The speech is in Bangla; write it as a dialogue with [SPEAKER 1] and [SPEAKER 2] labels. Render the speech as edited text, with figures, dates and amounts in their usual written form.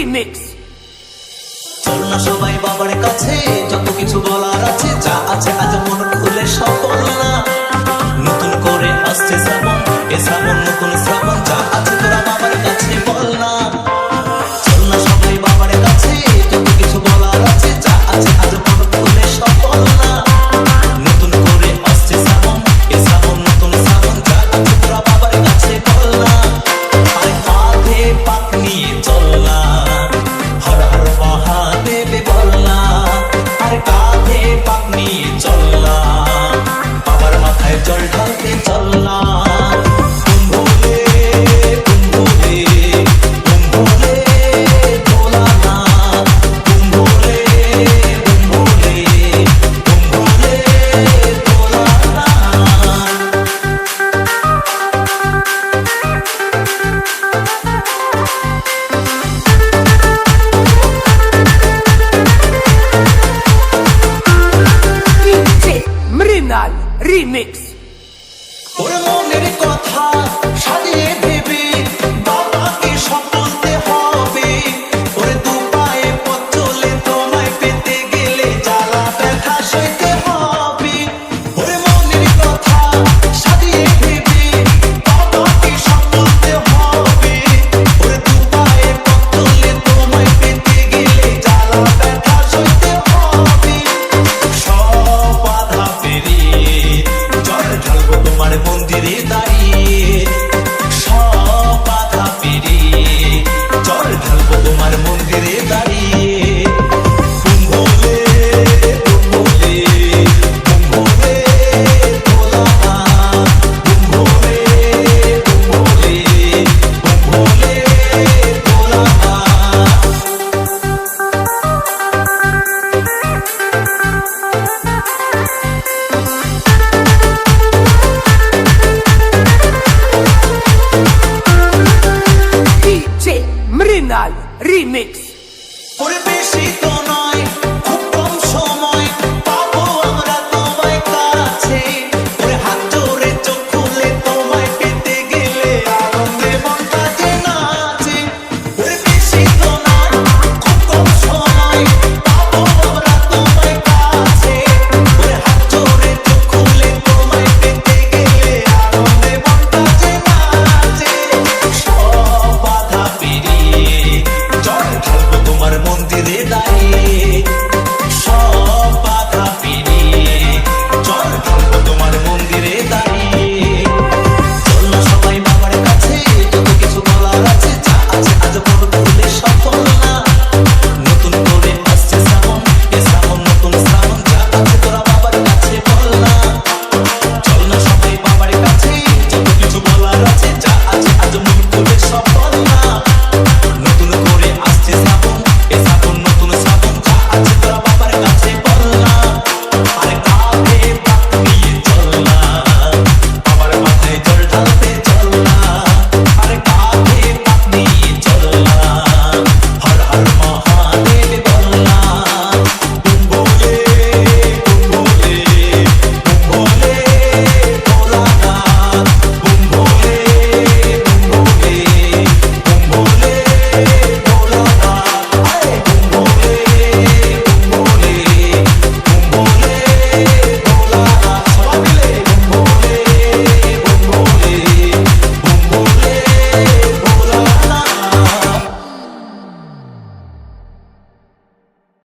[SPEAKER 1] রিমিক্স।
[SPEAKER 2] চল না সবাই বাবার কাছে, যত কিছু বলার আছে, যা আছে আজ মন খুলে সব বলনা। নতুন করে আসছে শ্রাবণ, এ শ্রাবণ নতুন শ্রাবণ, যা আছে তোরা বাবার কাছে বল না। চল না সবাই বাবার কাছে, যত কিছু বলার আছে, যা আছে আজ মন খুলে সব বলনা। নতুন করে আসছে শ্রাবণ, এ শ্রাবণ নতুন শ্রাবণ, যা আছে তোরা বাবার কাছে বল না। আর কাঁধে পাক নিয়ে চল না, হর হর মহাদেব বল না। আর কাঁধে পাক নিয়ে চল না, বাবার মাথায় জল ঢালতে চল না। কুম্ভলে কুম্ভলে কুম্ভলে ভোলানা, কুম্ভলে কুম্ভলে কুম্ভলে ভোলানা।
[SPEAKER 1] DJ Mrinal remix.
[SPEAKER 2] ওরে মনের কথা সাজিয়ে ভেবে বাবাকে সব বলতে হবে। ওরে দু পায়ে পথ চলে তোমায় পেতে গেলে জ্বালা ব্যথা সইতে হবে। ওরে মনের কথা সাজিয়ে ভেবে বাবাকে সব বলতে হবে। ওরে দু পায়ে পথ চলে তোমায় পেতে গেলে জ্বালা ব্যথা সইতে হবে। সব বাধা পেরিয়ে জল ঢালবো তোমার মন্দিরে দাঁড়িয়ে। সব বাধা পেরিয়ে জল ঢালবো তোমার মন্দিরে দাঁড়িয়ে। কুম্ভলে কুম্ভলে কুম্ভলে ভোলানা, কুম্ভলে কুম্ভলে কুম্ভলে ভোলানা।
[SPEAKER 1] DJ Mrinal remix.
[SPEAKER 2] ওরে